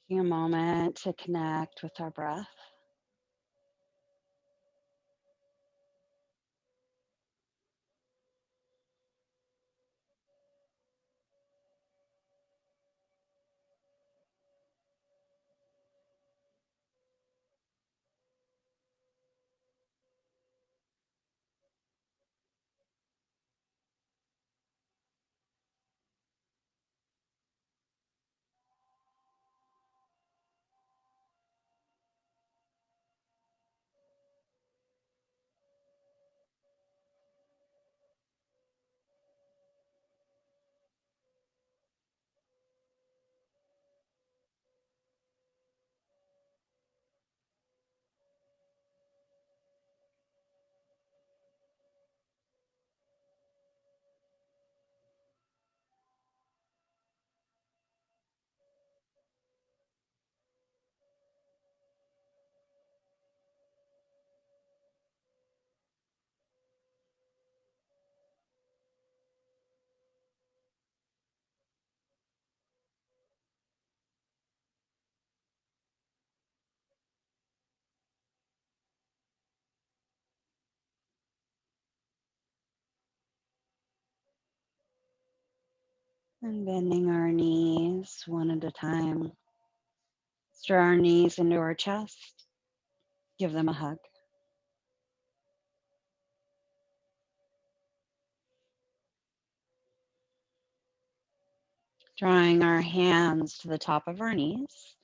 Taking a moment to connect with our breath. And bending our knees one at a time. Let's draw our knees into our chest. Give them a hug. Drawing our hands to the top of our knees.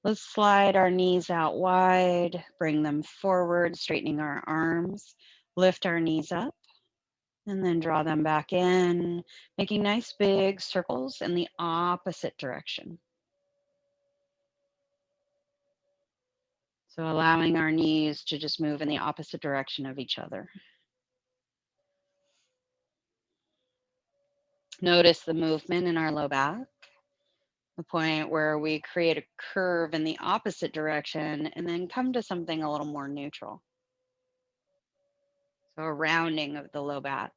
Let's slide our knees out wide, bring them forward, straightening our arms, lift our knees up, and then draw them back in, making nice big circles in the opposite direction. So allowing our knees to just move in the opposite direction of each other. Notice the movement in our low back, the point where we create a curve in the opposite direction and then come to something a little more neutral. So a rounding of the low back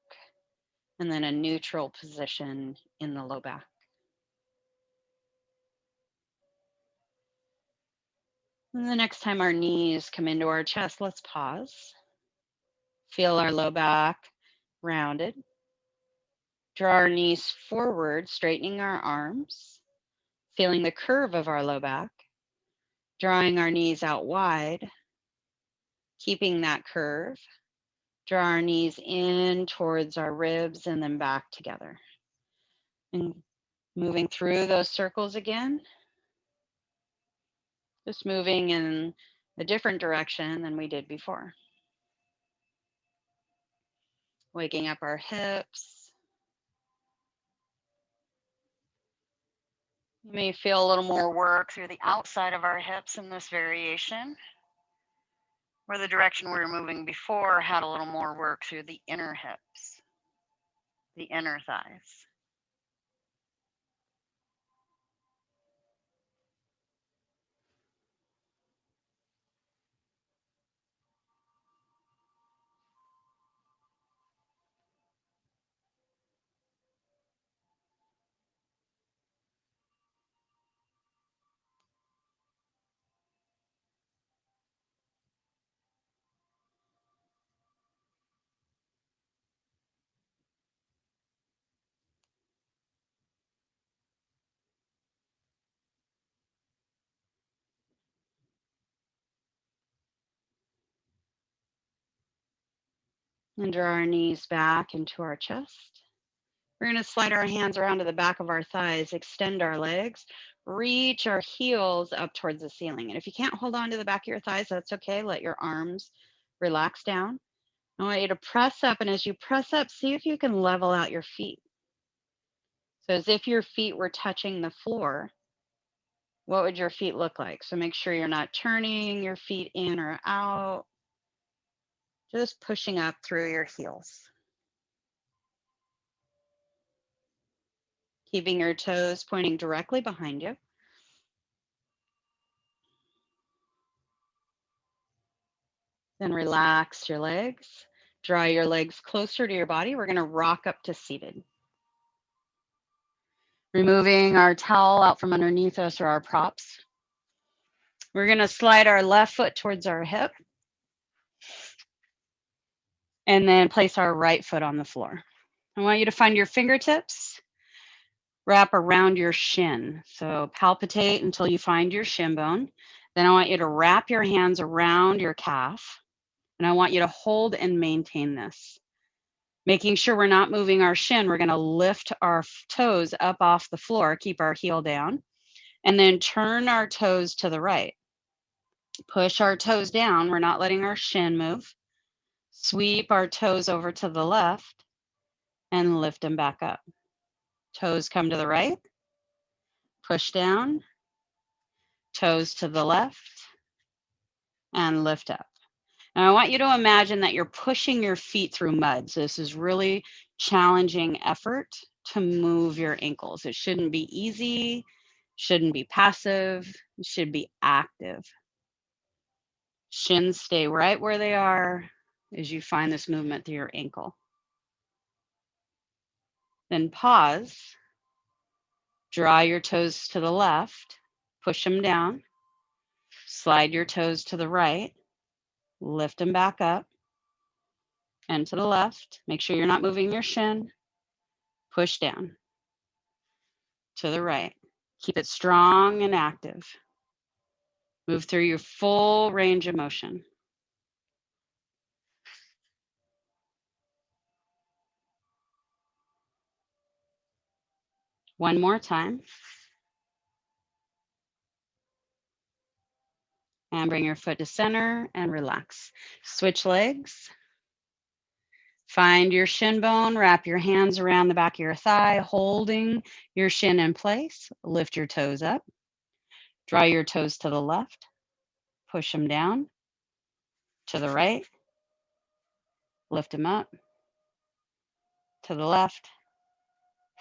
and then a neutral position in the low back. And the next time our knees come into our chest, let's pause. Feel our low back rounded. Draw our knees forward, straightening our arms, feeling the curve of our low back, drawing our knees out wide, keeping that curve. Draw our knees in towards our ribs and then back together. And moving through those circles again, just moving in a different direction than we did before. Waking up our hips. You may feel a little more work through the outside of our hips in this variation, where the direction we were moving before had a little more work through the inner hips, the inner thighs. And draw our knees back into our chest. We're going to slide our hands around to the back of our thighs, extend our legs, reach our heels up towards the ceiling. And if you can't hold on to the back of your thighs, that's okay. Let your arms relax down. I want you to press up. And as you press up, see if you can level out your feet. So as if your feet were touching the floor, what would your feet look like? So make sure you're not turning your feet in or out, just pushing up through your heels. Keeping your toes pointing directly behind you. Then relax your legs. Draw your legs closer to your body. We're going to rock up to seated. Removing our towel out from underneath us or our props. We're going to slide our left foot towards our hip and then place our right foot on the floor. I want you to find your fingertips, wrap around your shin. So palpitate until you find your shin bone. Then I want you to wrap your hands around your calf, and I want you to hold and maintain this. Making sure we're not moving our shin, we're going to lift our toes up off the floor, keep our heel down, and then turn our toes to the right. Push our toes down. We're not letting our shin move. Sweep our toes over to the left and lift them back up. Toes come to the right, push down, toes to the left, and lift up. Now I want you to imagine that you're pushing your feet through mud. So this is really challenging effort to move your ankles. It shouldn't be easy, shouldn't be passive, it should be active. Shins stay right where they are as you find this movement through your ankle. Then pause, draw your toes to the left, push them down, slide your toes to the right, lift them back up and to the left. Make sure you're not moving your shin. Push down to the right. Keep it strong and active. Move through your full range of motion. One more time. And bring your foot to center and relax. Switch legs. Find your shin bone, wrap your hands around the back of your thigh, holding your shin in place. Lift your toes up. Draw your toes to the left. Push them down to the right. Lift them up to the left.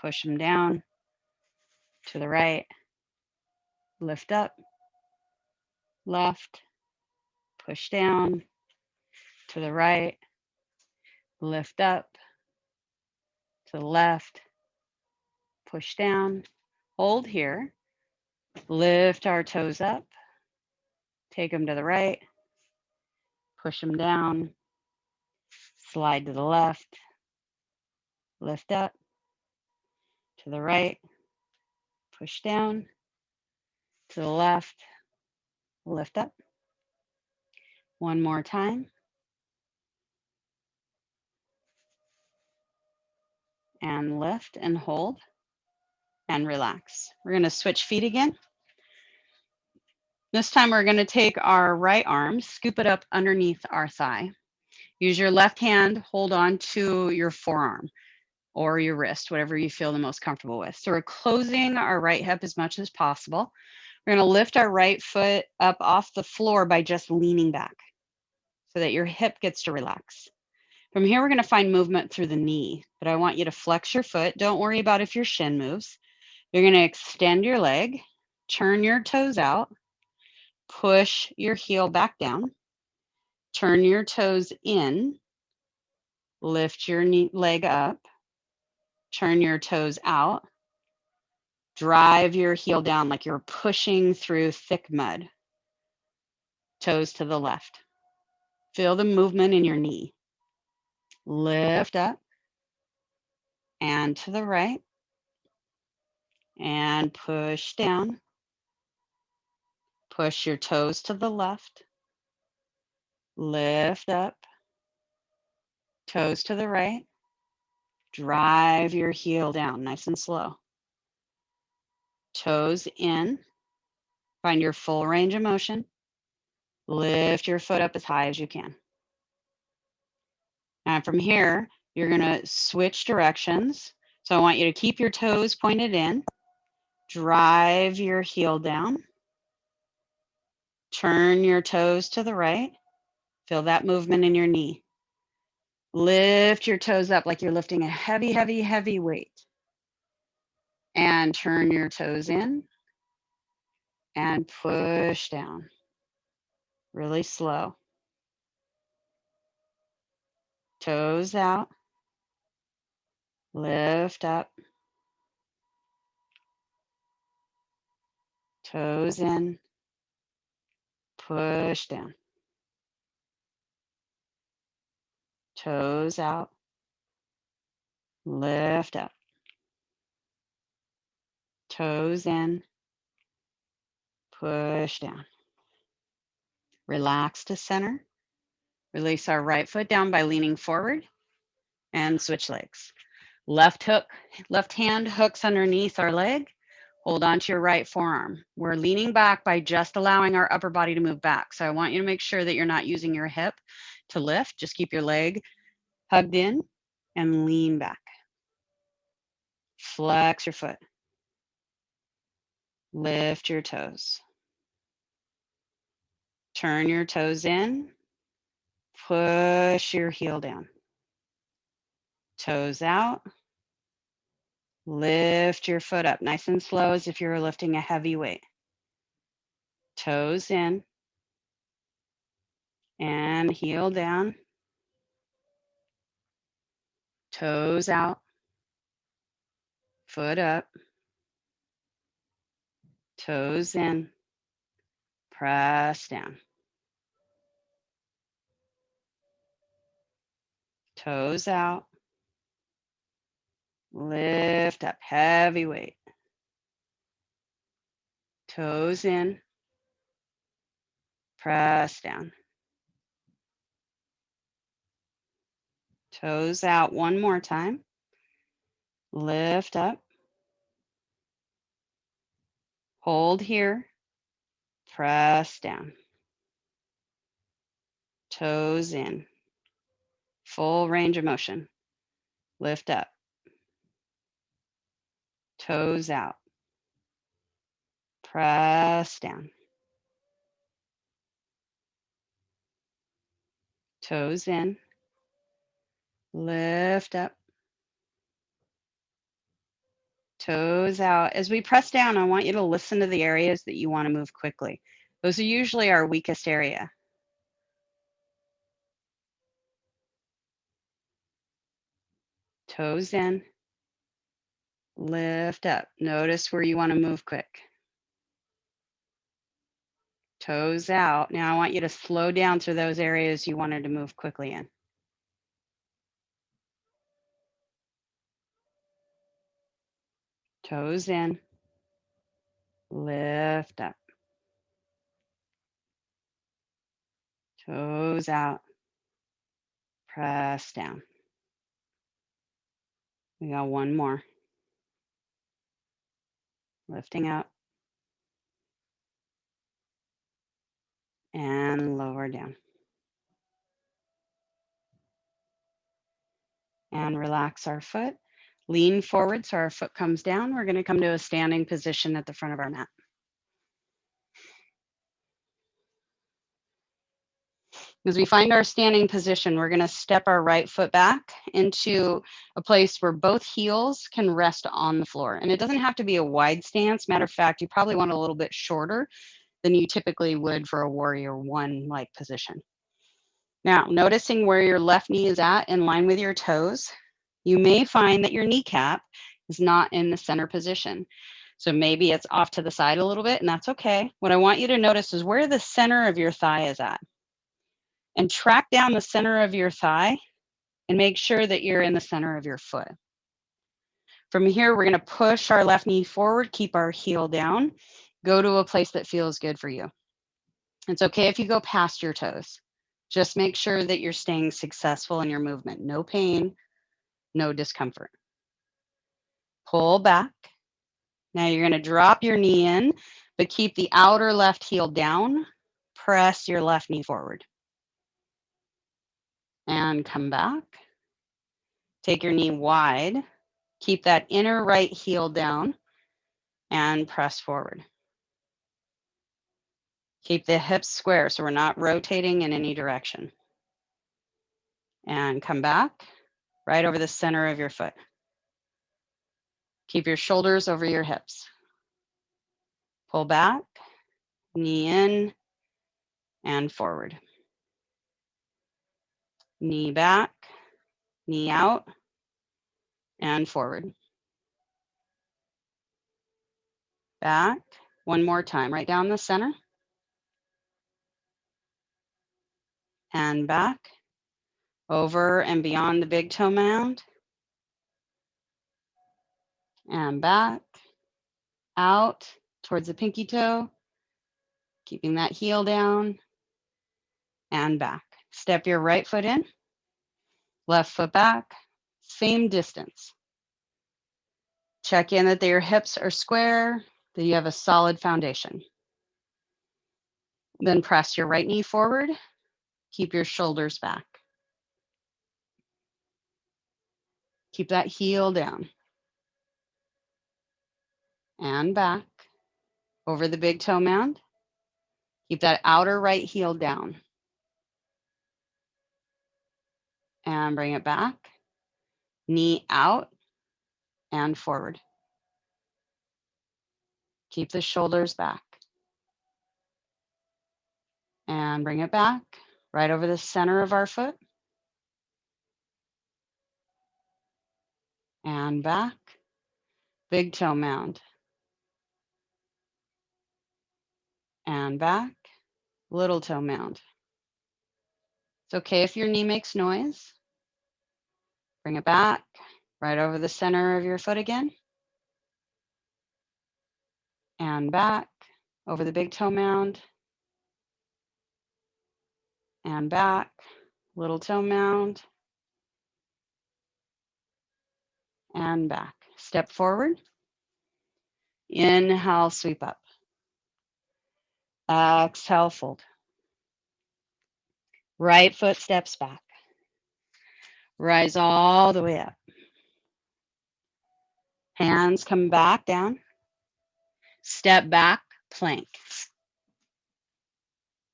Push them down to the right. Lift up, left, push down to the right. Lift up to the left, push down. Hold here. Lift our toes up. Take them to the right. Push them down. Slide to the left. Lift up to the right. Push down to the left. Lift up. One more time. And lift and hold and relax. We're going to switch feet again. This time we're going to take our right arm, scoop it up underneath our thigh. Use your left hand, hold on to your forearm or your wrist, whatever you feel the most comfortable with. So we're closing our right hip as much as possible. We're going to lift our right foot up off the floor by just leaning back so that your hip gets to relax. From here, we're going to find movement through the knee, but I want you to flex your foot. Don't worry about if your shin moves. You're going to extend your leg, turn your toes out, push your heel back down, turn your toes in, lift your leg up, turn your toes out, drive your heel down like you're pushing through thick mud. Toes to the left. Feel the movement in your knee. Lift up and to the right and push down. Push your toes to the left. Lift up. Toes to the right. Drive your heel down nice and slow. Toes in. Find your full range of motion. Lift your foot up as high as you can. And from here, you're going to switch directions. So I want you to keep your toes pointed in. Drive your heel down. Turn your toes to the right. Feel that movement in your knee. Lift your toes up like you're lifting a heavy, heavy, heavy weight. And turn your toes in and push down. Really slow. Toes out. Lift up. Toes in. push down. Toes out, lift up. Toes in, push down. Relax to center. Release our right foot down by leaning forward and switch legs. Left hand hooks underneath our leg. Hold on to your right forearm. We're leaning back by just allowing our upper body to move back. So I want you to make sure that you're not using your hip to lift. Just keep your leg hugged in and lean back. Flex your foot. Lift your toes. Turn your toes in. Push your heel down. Toes out. Lift your foot up nice and slow as if you were lifting a heavy weight. Toes in and heel down. Toes out. Foot up. Toes in. Press down. Toes out. Lift up, heavy weight. Toes in. Press down. Toes out one more time. Lift up. Hold here. Press down. Toes in. Full range of motion. Lift up. Toes out. Press down. Toes in. Lift up. Toes out. As we press down, I want you to listen to the areas that you want to move quickly. Those are usually our weakest area. Toes in. Lift up. Notice where you want to move quick. Toes out. Now I want you to slow down to those areas you wanted to move quickly in. Toes in. Lift up. Toes out. Press down. We got one more. Lifting up. And lower down. And relax our foot. Lean forward so our foot comes down. We're going to come to a standing position at the front of our mat. As we find our standing position, we're going to step our right foot back into a place where both heels can rest on the floor. And it doesn't have to be a wide stance. Matter of fact, you probably want a little bit shorter than you typically would for a warrior one like position. Now, noticing where your left knee is at in line with your toes, you may find that your kneecap is not in the center position. So maybe it's off to the side a little bit, and that's okay. What I want you to notice is where the center of your thigh is at. And track down the center of your thigh and make sure that you're in the center of your foot. From here, we're going to push our left knee forward, keep our heel down, go to a place that feels good for you. It's okay if you go past your toes. Just make sure that you're staying successful in your movement. No pain, no discomfort. Pull back. Now you're going to drop your knee in, but keep the outer left heel down. Press your left knee forward. And come back. Take your knee wide. Keep that inner right heel down and press forward. Keep the hips square so we're not rotating in any direction. And come back right over the center of your foot. Keep your shoulders over your hips. Pull back, knee in and forward. Knee back, knee out and forward. Back, one more time, right down the center. and back, over and beyond the big toe mound, and back, out towards the pinky toe, keeping that heel down, and back. Step your right foot in, left foot back, same distance. Check in that your hips are square, that you have a solid foundation. Then press your right knee forward, keep your shoulders back. Keep that heel down. And back, over the big toe mound. Keep that outer right heel down. And bring it back. Knee out and forward. Keep the shoulders back. And bring it back, right over the center of our foot. And back, big toe mound. And back, little toe mound. It's okay if your knee makes noise. Bring it back, right over the center of your foot again. And back, over the big toe mound. And back, little toe mound. And back. Step forward. Inhale, sweep up. Exhale, fold. Right foot steps back. Rise all the way up. Hands come back down. Step back, plank.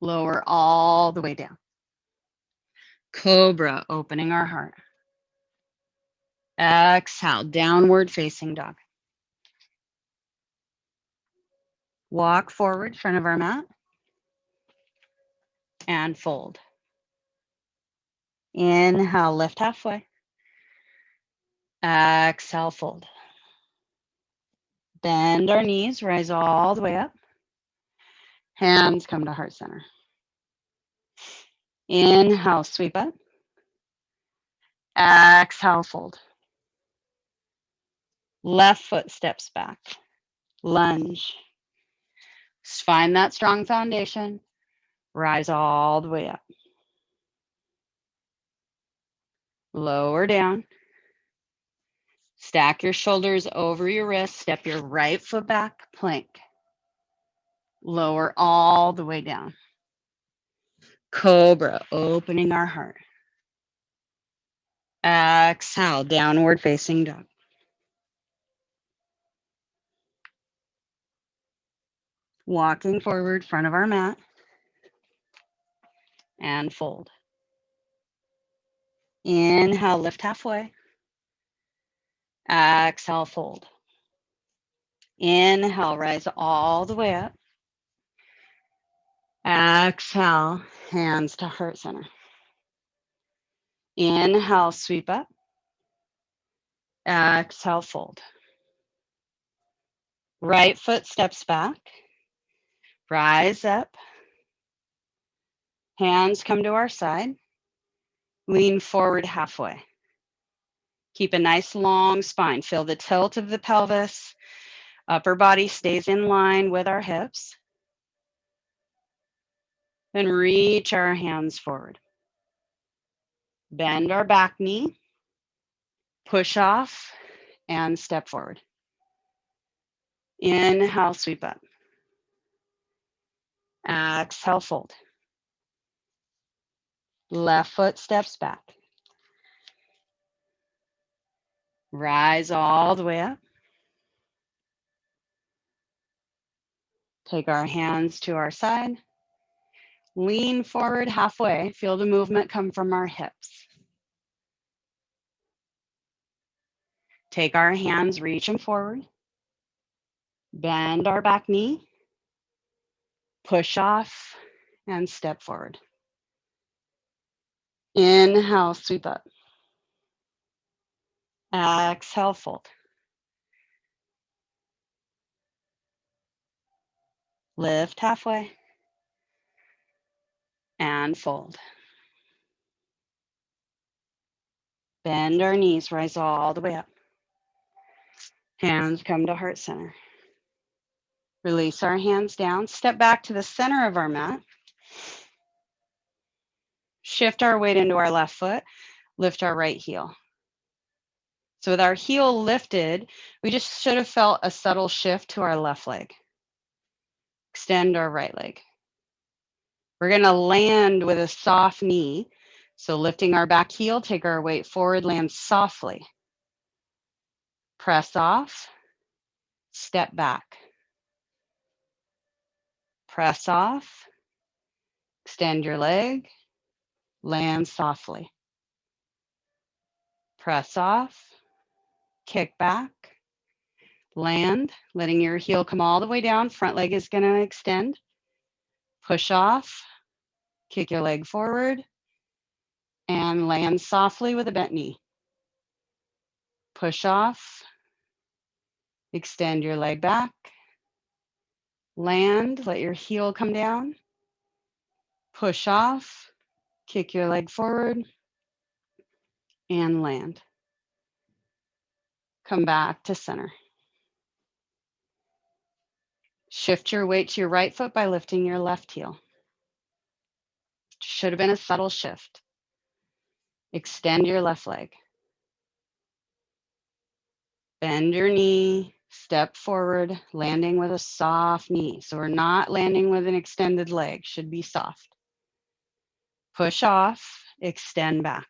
Lower all the way down. Cobra, opening our heart. Exhale, downward facing dog. Walk forward, front of our mat. And fold. Inhale, lift halfway. Exhale, fold. Bend our knees, rise all the way up. Hands come to heart center. Inhale, sweep up. Exhale, fold. Left foot steps back. Lunge. Find that strong foundation. Rise all the way up. Lower down. Stack your shoulders over your wrists. Step your right foot back, plank. Lower all the way down. Cobra, opening our heart. Exhale, downward facing dog. Walking forward, front of our mat. And fold. Inhale, lift halfway. Exhale, fold. Inhale, rise all the way up. Exhale, hands to heart center. Inhale, sweep up. Exhale, fold. Right foot steps back. Rise up. Hands come to our side. Lean forward halfway. Keep a nice long spine. Feel the tilt of the pelvis. Upper body stays in line with our hips. Then reach our hands forward. Bend our back knee. Push off and step forward. Inhale, sweep up. Exhale, fold. Left foot steps back. Rise all the way up. Take our hands to our side. Lean forward halfway. Feel the movement come from our hips. Take our hands, reach them forward. Bend our back knee. Push off and step forward. Inhale, sweep up. Exhale, fold. Lift halfway and fold. Bend our knees, rise all the way up. Hands come to heart center. Release our hands down, step back to the center of our mat. Shift our weight into our left foot, lift our right heel. So with our heel lifted, we just should have felt a subtle shift to our left leg. Extend our right leg. We're going to land with a soft knee. So lifting our back heel, take our weight forward, land softly. Press off, step back. Press off, extend your leg, land softly. Press off, kick back, land, letting your heel come all the way down. Front leg is going to extend. Push off, kick your leg forward, and land softly with a bent knee. Push off, extend your leg back, land, let your heel come down. Push off, kick your leg forward, and land. Come back to center. Shift your weight to your right foot by lifting your left heel. Should have been a subtle shift. Extend your left leg. Bend your knee, step forward, landing with a soft knee. So we're not landing with an extended leg, should be soft. Push off, extend back.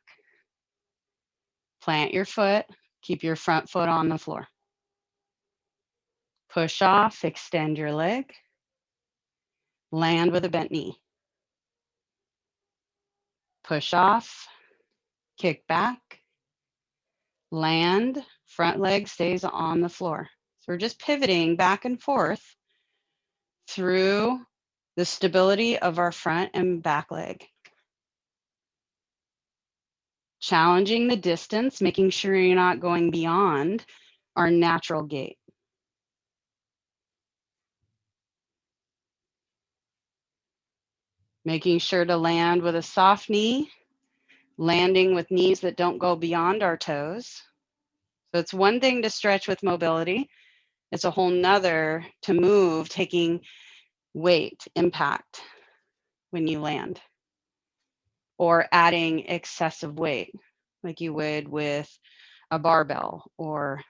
Plant your foot, keep your front foot on the floor. Push off, extend your leg, land with a bent knee. Push off, kick back, land, front leg stays on the floor. So we're just pivoting back and forth through the stability of our front and back leg. Challenging the distance, making sure you're not going beyond our natural gait. Making sure to land with a soft knee, landing with knees that don't go beyond our toes. So it's one thing to stretch with mobility. It's a whole nother to move, taking weight, impact when you land, or adding excessive weight like you would with a barbell or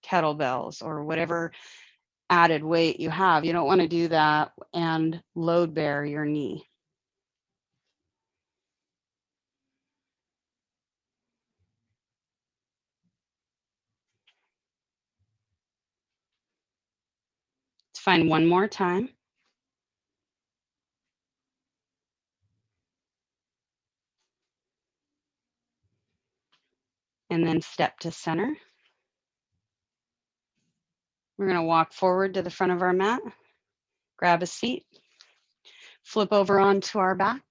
kettlebells or whatever added weight you have. You don't want to do that and load bear your knee. Let's find one more time. And then step to center. We're going to walk forward to the front of our mat, grab a seat, flip over onto our back.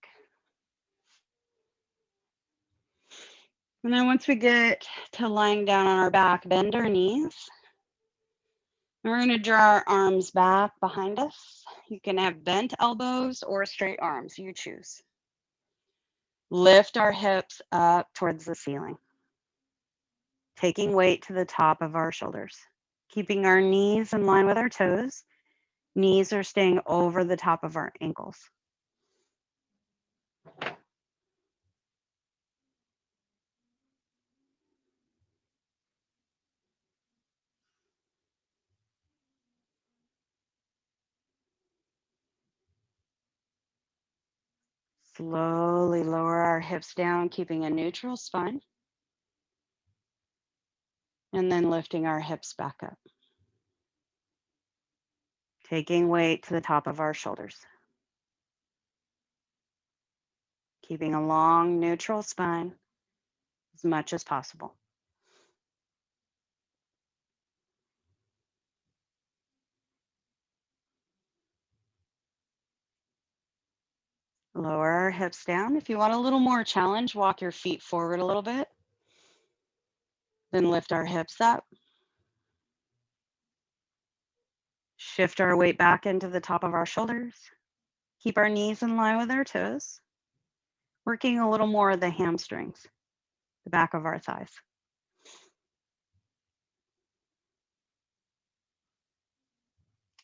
And then once we get to lying down on our back, bend our knees. And we're going to draw our arms back behind us. You can have bent elbows or straight arms, you choose. Lift our hips up towards the ceiling, taking weight to the top of our shoulders, keeping our knees in line with our toes. Knees are staying over the top of our ankles. Slowly lower our hips down, keeping a neutral spine. And then lifting our hips back up. Taking weight to the top of our shoulders. Keeping a long, neutral spine as much as possible. Lower our hips down. If you want a little more challenge, walk your feet forward a little bit. Then lift our hips up. Shift our weight back into the top of our shoulders. Keep our knees in line with our toes. Working a little more of the hamstrings, the back of our thighs.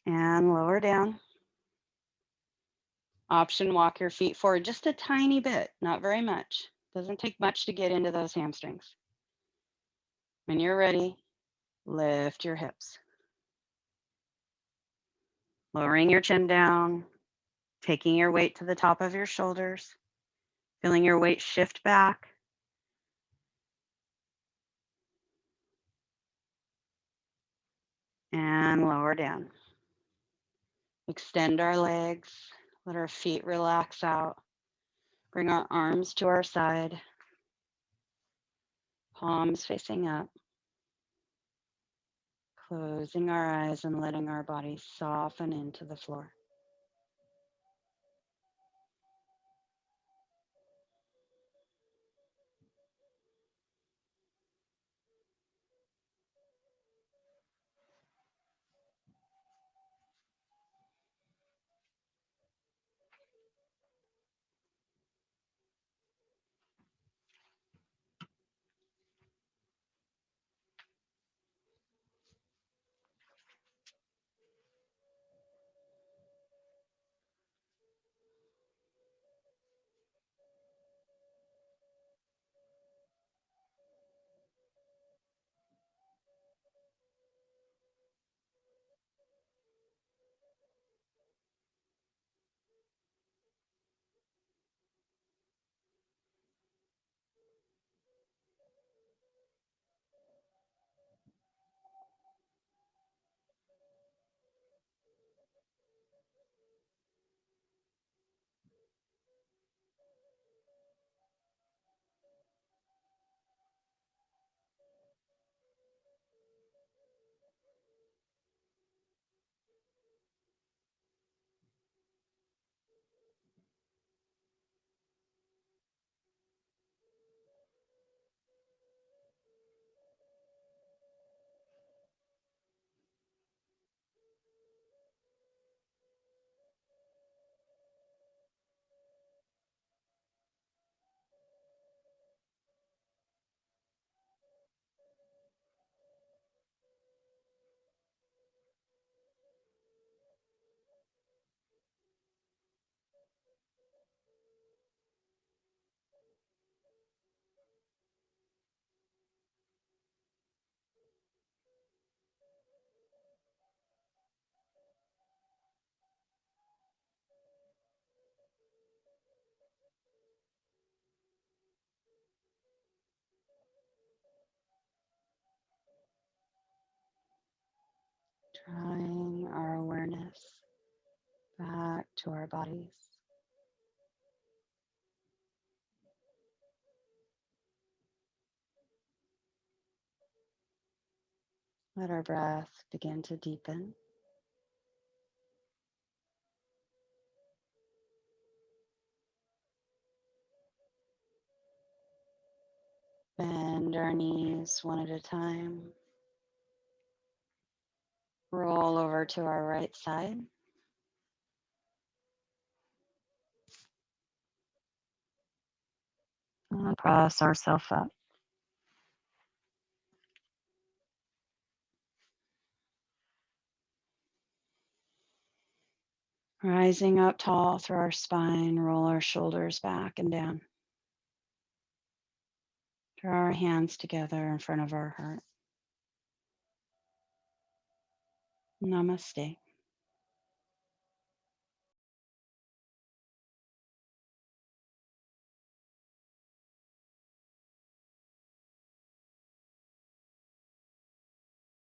And lower down. Option, walk your feet forward just a tiny bit, not very much. Doesn't take much to get into those hamstrings. When you're ready, lift your hips. Lowering your chin down, taking your weight to the top of your shoulders, feeling your weight shift back. And lower down. Extend our legs, let our feet relax out. Bring our arms to our side, palms facing up. Closing our eyes and letting our body soften into the floor. Drawing our awareness back to our bodies. Let our breath begin to deepen. Bend our knees one at a time. Roll over to our right side. And press ourselves up. Rising up tall through our spine, roll our shoulders back and down. Draw our hands together in front of our heart. Namaste.